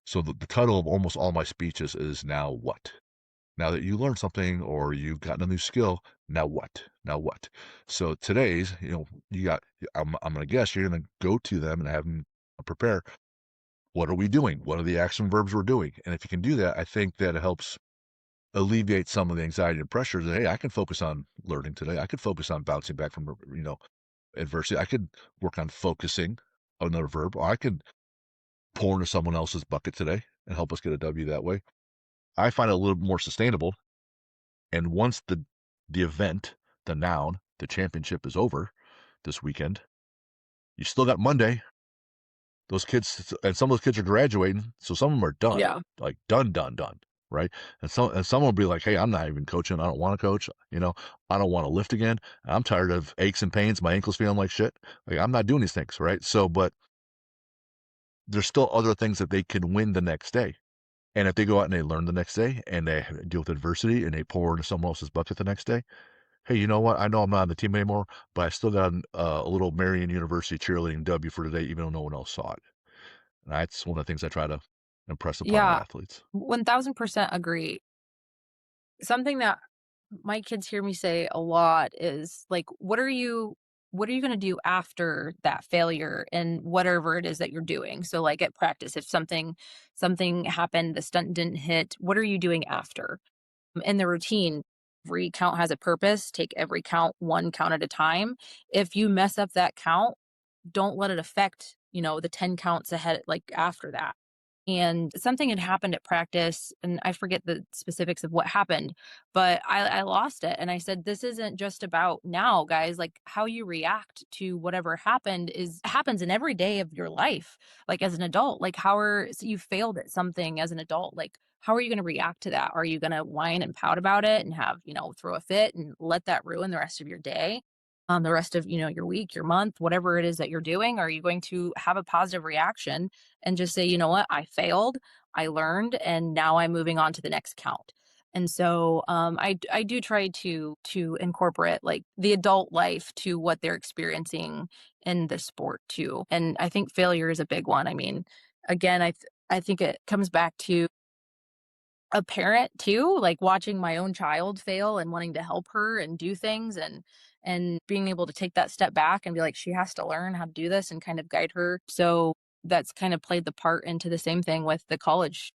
So the title of almost all my speeches is Now What? Now that you learned something or you've gotten a new skill, now what? Now what? So today's, you got, I'm going to guess you're going to go to them and have them prepare. What are we doing? What are the action verbs we're doing? And if you can do that, I think that it helps alleviate some of the anxiety and pressure that, hey, I can focus on learning today. I could focus on bouncing back from, adversity. I could work on focusing, another verb, or I could pour into someone else's bucket today and help us get a W that way. I find it a little more sustainable. And once the event, the noun, the championship is over this weekend, you still got Monday. Those kids, and some of those kids are graduating, so some of them are done, Yeah. like done, done, done, right? And some will be like, hey, I'm not even coaching. I don't want to coach. I don't want to lift again. I'm tired of aches and pains. My ankles feeling like shit. Like I'm not doing these things, right? So, but there's still other things that they can win the next day. And if they go out and they learn the next day and they deal with adversity and they pour into someone else's bucket the next day, hey, you know what? I know I'm not on the team anymore, but I still got a little Marian University cheerleading W for today, even though no one else saw it. And that's one of the things I try to impress upon our Yeah. athletes. 1000% agree. Something that my kids hear me say a lot is like, what are you going to do after that failure and whatever it is that you're doing? So like at practice, if something happened, the stunt didn't hit, what are you doing after? In the routine, every count has a purpose. Take every count one count at a time. If you mess up that count, don't let it affect, the 10 counts ahead, like after that. And something had happened at practice, and I forget the specifics of what happened, but I lost it. And I said, this isn't just about now, guys. Like how you react to whatever happened is happens in every day of your life, like as an adult. Like so you failed at something as an adult. Like, how are you going to react to that? Are you going to whine and pout about it and have, throw a fit and let that ruin the rest of your day? The rest of, your week, your month, whatever it is that you're doing? Are you going to have a positive reaction and just say, you know what, I failed, I learned, and now I'm moving on to the next count. And so I do try to incorporate like the adult life to what they're experiencing in the sport too. And I think failure is a big one. I mean, again, I think it comes back to a parent too, like watching my own child fail and wanting to help her and do things and being able to take that step back and be like, she has to learn how to do this and kind of guide her. So that's kind of played the part into the same thing with the college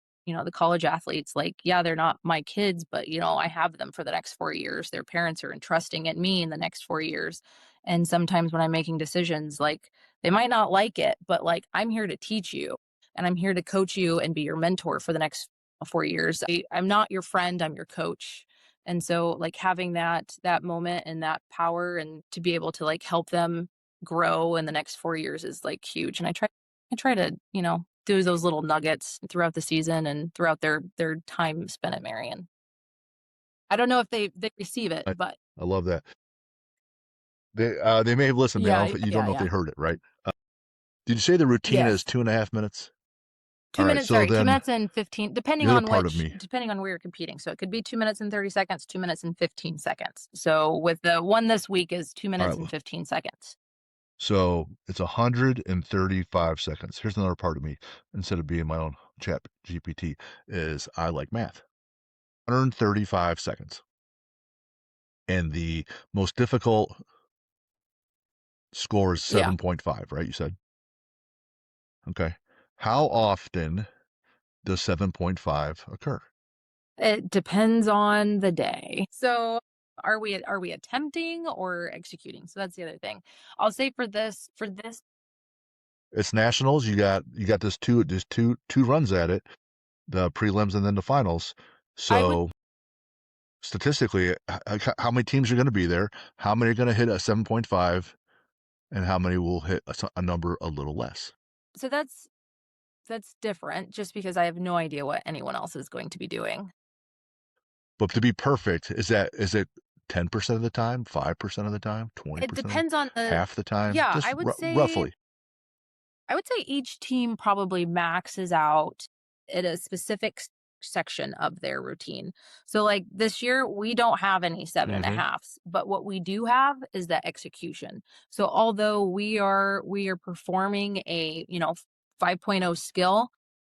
athletes. Like, yeah, they're not my kids, but I have them for the next 4 years. Their parents are entrusting in me in the next 4 years. And sometimes when I'm making decisions, like they might not like it, but like I'm here to teach you and I'm here to coach you and be your mentor for the next 4 years. I'm not your friend, I'm your coach. And so like having that moment and that power and to be able to like help them grow in the next 4 years is like huge. And I try to, do those little nuggets throughout the season and throughout their time spent at Marian. I don't know if they receive it, I, but I love that. They may have listened. They yeah, don't, you don't yeah, know if they yeah. heard it, right? Did you say the routine is Yes. 2.5 minutes? All 2 right. minutes, So sorry, 2 then minutes and 15, the other part of me, depending on where you're competing. So it could be 2 minutes and 30 seconds, 2 minutes and 15 seconds. So with the one this week is 2 all minutes right. and 15 seconds. So it's 135 seconds. Here's another part of me, instead of being my own chat GPT, is I like math. 135 seconds. And the most difficult score is Yeah. 7.5, right? You said? Okay. How often does 7.5 occur? It depends on the day. So are we attempting or executing? So that's the other thing. I'll say for this It's nationals. You got this two runs at it, the prelims and then the finals. I would So statistically, how many teams are going to be there? How many are going to hit a 7.5, and how many will hit a number a little less? so that's different just because I have no idea what anyone else is going to be doing. But to be perfect, is it 10% of the time, 5% of the time, It 20% of the depends on the half the time? Yeah, Just roughly. I would say each team probably maxes out at a specific section of their routine. So, like this year, we don't have any seven and a Hmm. halves, but what we do have is that execution. So, although we are performing a 5.0 skill,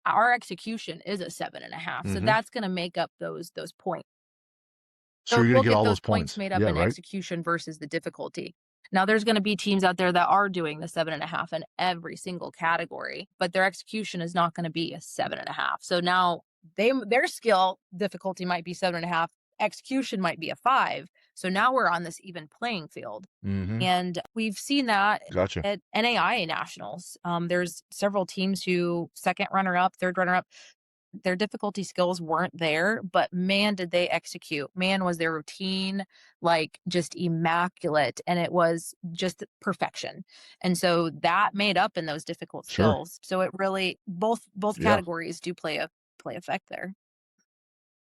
our execution is a 7.5, so Mhm. that's gonna make up those points. So So you're gonna we'll get get all those those points points. made up Yeah, in right? execution versus the difficulty. Now, there's going to be teams out there that are doing the 7.5 in every single category, but their execution is not going to be a 7.5. So now their skill difficulty might be 7.5, execution might be a 5. So now we're on this even playing field. Mhm. And we've seen that Gotcha. at NAIA nationals. There's several teams who second runner up, third runner up, their difficulty skills weren't there, but man, did they execute. Man, was their routine like just immaculate and it was just perfection. And so that made up in those difficult Sure. skills. So it really both Yeah. categories do play effect there.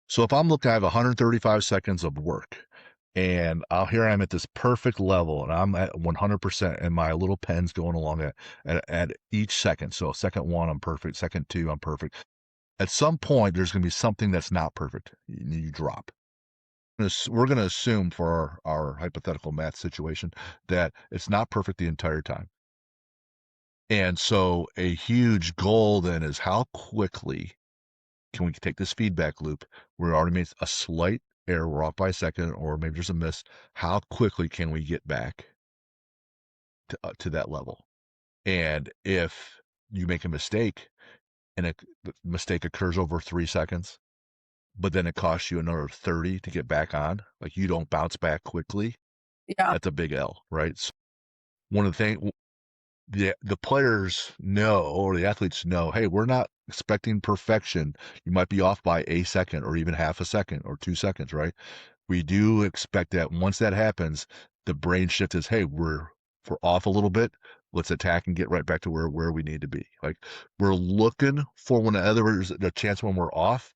So if I'm looking, I have 135 seconds of work, and here I am at this perfect level, and I'm at 100%, and my little pen's going along at each second. So second one, I'm perfect. Second two, I'm perfect. At some point, there's going to be something that's not perfect. You drop. We're going to assume for our hypothetical math situation that it's not perfect the entire time. And so a huge goal then is how quickly can we take this feedback loop? We're already made a slight error, we're off by a second, or maybe there's a miss. How quickly can we get back to that level? And if you make a mistake and the mistake occurs over 3 seconds, but then it costs you another 30 to get back on, like you don't bounce back quickly, Yeah. that's a big L, right? So one of the things the players know, or the athletes know, hey, we're not expecting perfection. You might be off by a second or even half a second or 2 seconds, right? We do expect that once that happens, the brain shift is, hey, we're off a little bit. Let's attack and get right back to where we need to be. Like we're looking for whenever there's the chance when we're off,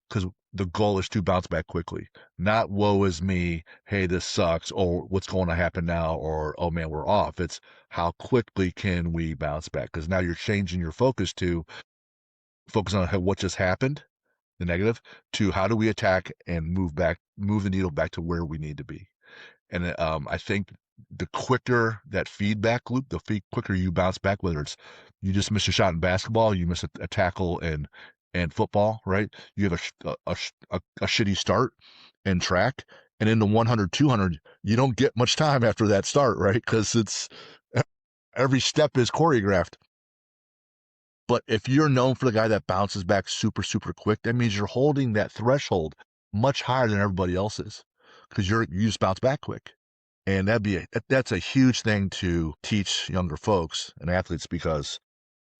because the goal is to bounce back quickly. Not woe is me, hey, this sucks, or what's going to happen now, or oh man, we're off. It's how quickly can we bounce back? Because now you're changing your focus to focus on what just happened, the negative, to how do we attack and move the needle back to where we need to be. And I think the quicker that feedback loop, quicker you bounce back, whether it's you just miss a shot in basketball, you miss a tackle in football, right? You have a shitty start in track, and in the 100, 200, you don't get much time after that start, right? Because it's every step is choreographed. But if you're known for the guy that bounces back super, super quick, that means you're holding that threshold much higher than everybody else is because you just bounce back quick. And that's a huge thing to teach younger folks and athletes because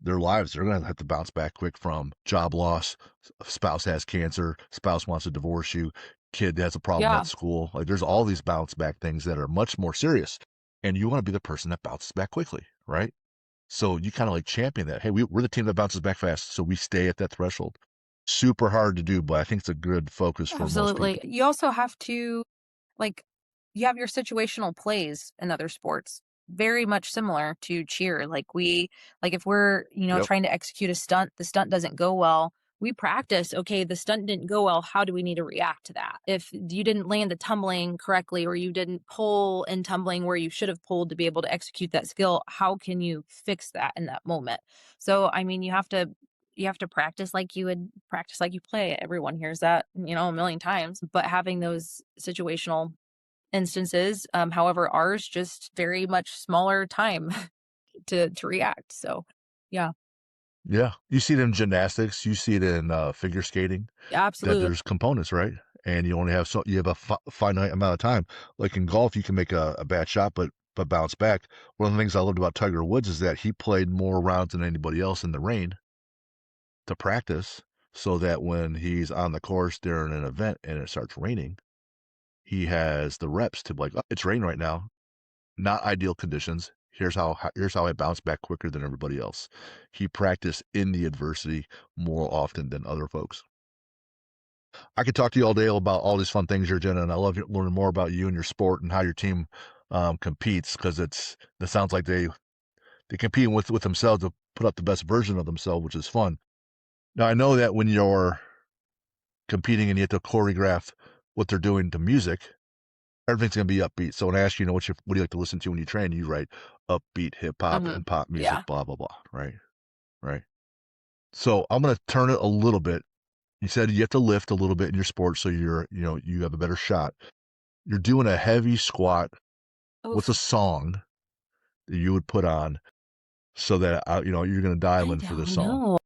their lives, they're going to have to bounce back quick from job loss, spouse has cancer, spouse wants to divorce you, kid has a problem at Yeah. school. Like there's all these bounce back things that are much more serious. And you want to be the person that bounces back quickly, right? So you kind of like champion that. Hey, we're the team that bounces back fast. So we stay at that threshold. Super hard to do, but I think it's a good focus for most Absolutely. people. You also have to like you have your situational plays in other sports, very much similar to cheer. Like if we're, Yep. trying to execute a stunt, the stunt doesn't go well, we practice, okay, the stunt didn't go well, how do we need to react to that? If you didn't land the tumbling correctly or you didn't pull in tumbling where you should have pulled to be able to execute that skill, how can you fix that in that moment? So, I mean, you have to practice like you would practice like you play. Everyone hears that, a million times, but having those situational instances. However, ours just very much smaller time to react. So, yeah, Yeah. You see it in gymnastics, you see it in figure skating, that absolutely. there's components, right? And you only have you have a finite amount of time. Like in golf, you can make a bad shot, but bounce back. One of the things I loved about Tiger Woods is that he played more rounds than anybody else in the rain to practice, so that when he's on the course during an event and it starts raining, he has the reps to be like, oh, it's rain right now, not ideal conditions. Here's how I bounce back quicker than everybody else. He practiced in the adversity more often than other folks. I could talk to you all day about all these fun things here, Jenna, and I love learning more about you and your sport and how your team competes because it sounds like they compete with themselves to put up the best version of themselves, which is fun. Now I know that when you're competing and you have to choreograph what they're doing to music, everything's gonna be upbeat. So when I ask you, what do you like to listen to when you train, you write upbeat hip hop Hmm. and pop music, Yeah. blah blah blah. Right, right. So I'm gonna turn it a little bit. You said you have to lift a little bit in your sport so you have a better shot. You're doing a heavy squat. What's a Oof. song that you would put on so that, you're gonna dial I in for this don't song? know.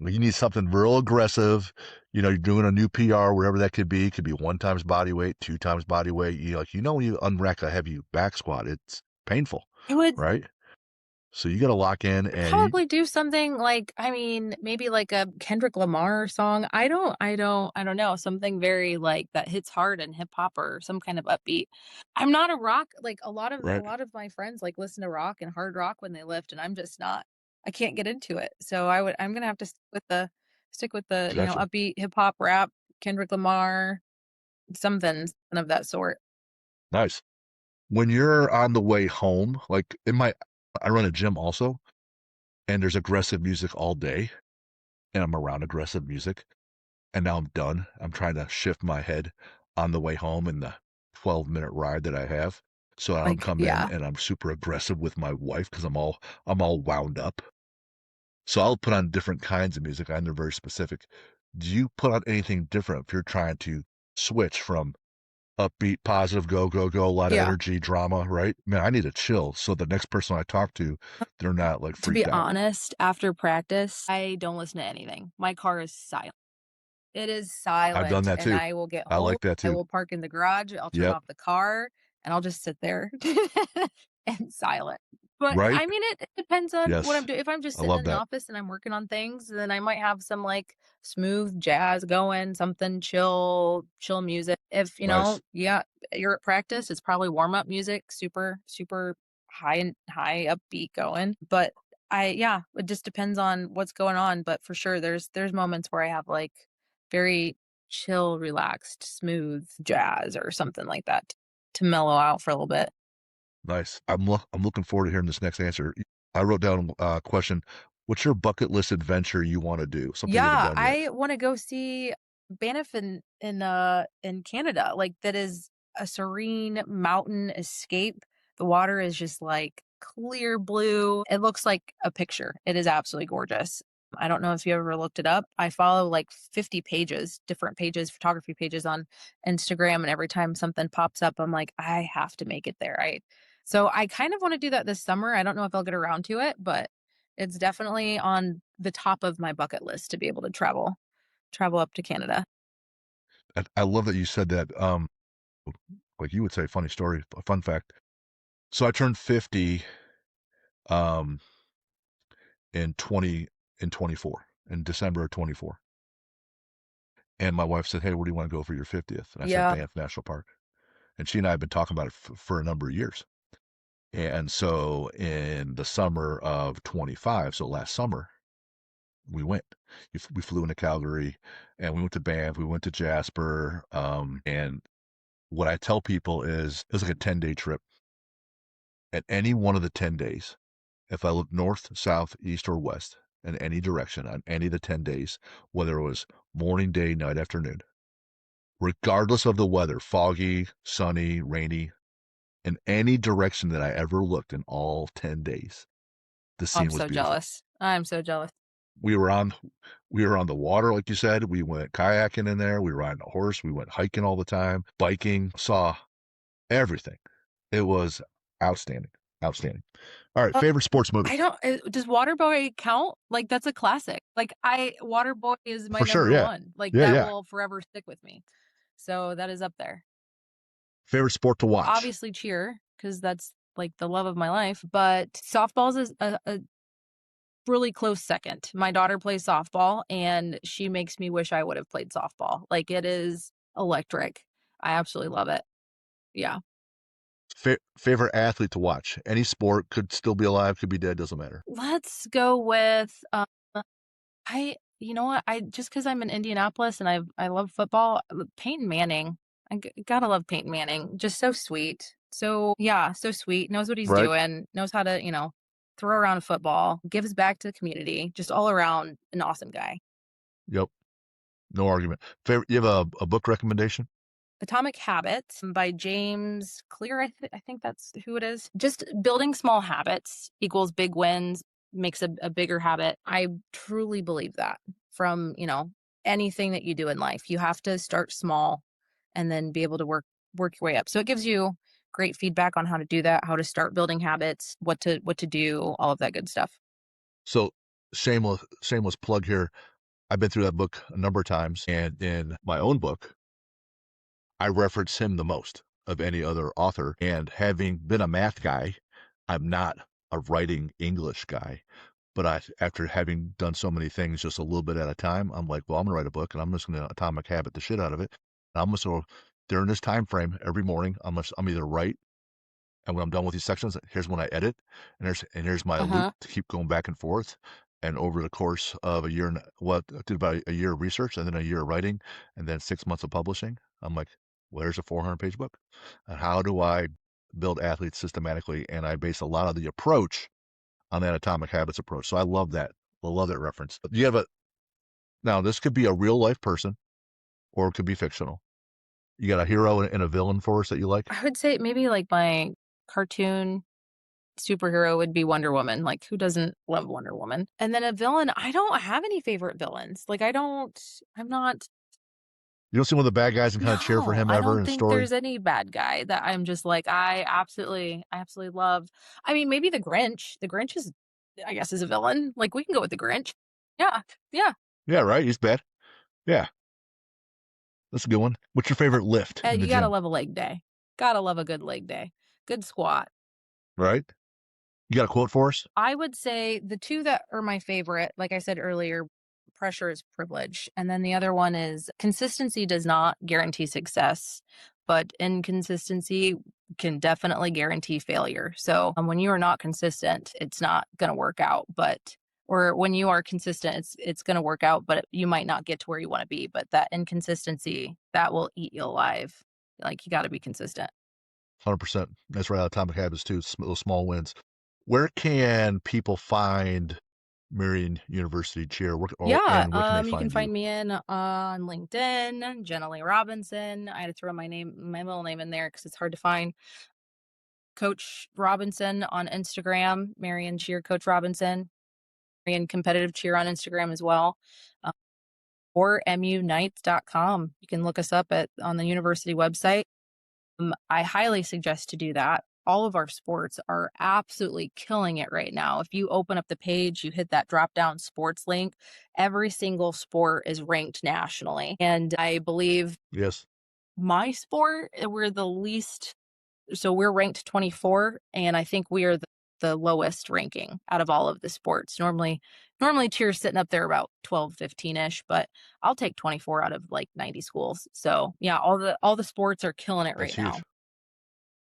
Like, you need something real aggressive. You're doing a new PR, wherever that could be. It could be 1 times body weight, 2 times body weight. When you unrack a heavy back squat, it's painful, It would right? So you gotta lock in and you probably do something like, I mean, maybe like a Kendrick Lamar song. I don't know, something very, like, that hits hard and hip hop or some kind of upbeat. I'm not a rock like, a right? lot of my friends, like, listen to rock and hard rock when they lift, and I'm just not. I can't get into it. So I'm gonna have to stick with the, Gotcha. upbeat hip hop, rap, Kendrick Lamar, something of that sort. Nice. When you're on the way home, like, I run a gym also, and there's aggressive music all day, and I'm around aggressive music, and now I'm done. I'm trying to shift my head on the way home in the 12-minute ride that I have, so I don't Like, come in yeah. and I'm super aggressive with my wife because 'cause I'm all wound up. So I'll put on different kinds of music, and they're very specific. Do you put on anything different if you're trying to switch from upbeat, positive, go, go, go, a lot of Yeah. energy, drama, right? Man, I need to chill so the next person I talk to, they're not, like, To be freaked out. honest, after practice, I don't listen to anything. My car is silent. It is I've done silent, that and too. I will get I home, like that I too. will park in the garage, I'll turn Yep. off the car, and I'll just sit there and silent. But, Right? I mean, it depends on what I'm Yes. doing. If I'm just I sitting love in the that. office and I'm working on things, then I might have some, like, smooth jazz going, something chill music. If, Nice. yeah, you're at practice, it's probably warm-up music, super, super high upbeat going. But yeah, it just depends on what's going on, but for sure, there's moments where I have, like, very chill, relaxed, smooth jazz or something like that to mellow out for a little bit. Nice. I'm looking forward to hearing this next answer. I wrote down a question. What's your bucket list adventure you wanna do? Something you haven't Yeah, done yet. I wanna go see Banff in Canada, like, that is a serene mountain escape. The water is just, like, clear blue. It looks like a picture. It is absolutely gorgeous. I don't know if you ever looked it up. I follow, like, 50 pages, different pages, photography pages on Instagram, and every time something pops up, I'm like, "I have to make it there." I kind of wanna do that this summer. I don't know if I'll get around to it, but it's definitely on the top of my bucket list to be able to travel up to Canada. I love that you said that, like you would say, funny story, a fun fact. So I turned 50, um, in 24, in December of 24. And my wife said, "Hey, where do you wanna go for your 50th?" And I said, Yeah. "Banff National Park." And she and I have been talking about it for a number of years. And so in the summer of 25, so last summer, we went. We flew into Calgary, and we went to Banff, we went to Jasper, and what I tell people is it was like a 10-day trip. At any one of the 10 days, if I look north, south, east, or west in any direction on any of the 10 days, whether it was morning, day, night, afternoon, regardless of the weather, foggy, sunny, rainy, in any direction that I ever looked in all 10 days, the I'm scene was so beautiful. jealous. I'm so jealous. We were on we were on the water, like you said. We went kayaking in there. We were riding a horse. We went hiking all the time, biking, saw everything. It was outstanding. Outstanding. All right, Uh, favorite sports movie? I don't does Waterboy count? Like, that's a classic. Like, I Waterboy is my For sure, number yeah. 1. Like, Yeah, that yeah. will forever stick with me. So, that is up there. Favorite sport to watch? Obviously cheer, because that's, like, the love of my life, but softball's is a really close second. My daughter plays softball, and she makes me wish I would have played softball. Like, it is electric. I absolutely love it. Yeah. Favorite athlete to watch? Any sport, could still be alive, could be dead, doesn't matter. Let's go with, I you know what? I just because 'cause I'm in Indianapolis and I love football, Peyton Manning. Gotta love Peyton Manning. Just so sweet. So yeah, so sweet. Knows what he's Right? doing, knows how to, throw around a football, gives back to the community. Just all around an awesome guy. Yep. No argument. Favorite you have a book recommendation? Atomic Habits by James Clear, I think that's who it is. Just building small habits equals big wins. makes a bigger habit. I truly believe that from, anything that you do in life. You have to start small and then be able to work your way up. So it gives you great feedback on how to do that, how to start building habits, what to do, all of that good stuff. So shameless plug here. I've been through that book a number of times, and in my own book, I reference him the most of any other author. And having been a math guy, I'm not a writing English guy. But after having done so many things just a little bit at a time, I'm like, well, I'm gonna write a book, and I'm just gonna atomic habit the shit out of it. And I'm just gonna during this time frame every morning, I'm either write, and when I'm done with these sections, here's when I edit, and here's my loop Uh-huh. to keep going back and forth. And over the course of a year, and what I did about a year of research, and then a year of writing, and then 6 months of publishing, I'm like, well, there's a 400-page book. And how do I build athletes systematically? And I base a lot of the approach on that atomic habits approach. So I love that. I love that reference. Do you have a now? This could be a real life person, or it could be fictional. You got a hero and a villain for us that you like? I would say maybe like my cartoon superhero would be Wonder Woman. Like, who doesn't love Wonder Woman? And then a villain, I don't have any favorite villains. Like, I'm not, You don't see one of the bad guys and kind of cheer for no, him I ever don't in think story? there's any bad guy that I'm just like, I absolutely love. I mean, maybe the Grinch. The Grinch is, I guess, is a villain. Like, we can go with the Grinch. Yeah. Yeah. Yeah, right. He's bad. Yeah, that's a good one. What's your favorite lift in the You gotta gym? love a leg day. Gotta love a good leg day. Good squat. Right? You got a quote for us? I would say the 2 that are my favorite, like I said earlier, pressure is privilege, and then the other one is consistency does not guarantee success, but inconsistency can definitely guarantee failure. So, when you are not consistent, it's not gonna work out, but or when you are consistent, it's gonna work out, but you might not get to where you wanna be, but that inconsistency, that will eat you alive. Like, you gotta be consistent. 100%. That's right. Atomic habits too. Those small wins. Where can people find Marian University Cheer? Yeah, And where can they you can find you? find me in on LinkedIn, Jena Robinson. I had to throw my middle name in there because it's hard to find. Coach Robinson on Instagram, Marian Cheer Coach Robinson, Marian Competitive Cheer on Instagram as well, uh, or MUKnights.com. You can look us up at on the university website. I highly suggest to do that. All of our sports are absolutely killing it right now. If you open up the page, you hit that drop down sports link, every single sport is ranked nationally. And I believe Yes. my sport, we're the least, so we're ranked 24, and I think we are the lowest ranking out of all of the sports. Normally cheer's sitting up there about 12, 15-ish, but I'll take 24 out of like 90 schools. So yeah, all the sports are killing it That's right huge. now.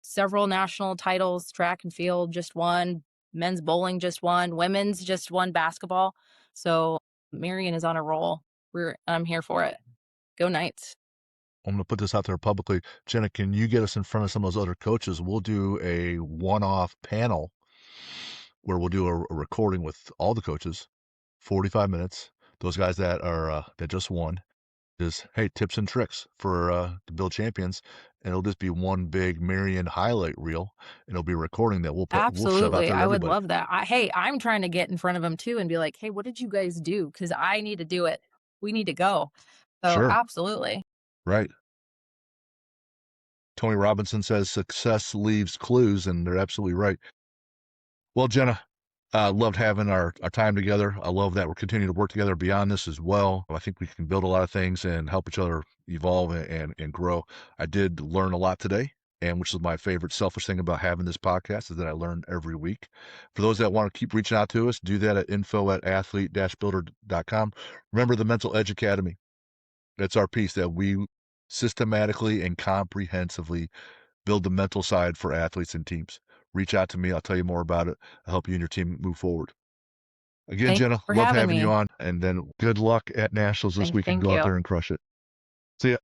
Several national titles, track and field just won, men's bowling just won, women's just won basketball. So Marion is on a roll. I'm here for it. Go Knights. I'm going to put this out there publicly. Jenna, can you get us in front of some of those other coaches? We'll do a one-off panel where we'll do a recording with all the coaches, 45 minutes. Those guys that just won, is hey, tips and tricks for to build champions, and it'll just be one big Marion highlight reel, and it'll be a recording that we'll shove out Absolutely. there to I would everybody. love that. Hey, I'm trying to get in front of them too and be like, "Hey, what did you guys do? Because I need to do it. We need to go." So, Sure, absolutely. right. Tony Robinson says success leaves clues, and they're absolutely right. Well, Jenna, loved having our time together. I love that we're continuing to work together beyond this as well. I think we can build a lot of things and help each other evolve and grow. I did learn a lot today, and which is my favorite selfish thing about having this podcast is that I learn every week. For those that want to keep reaching out to us, do that at info@athlete-builder.com. Remember the Mental Edge Academy. That's our piece that we systematically and comprehensively build the mental side for athletes and teams. Reach out to me. I'll tell you more about it. I'll help you and your team move forward. Again, Thank Jenna, you for loved having having you me. on. And then good luck at Nationals this weekend. Thank Go out you. there and crush it. See ya.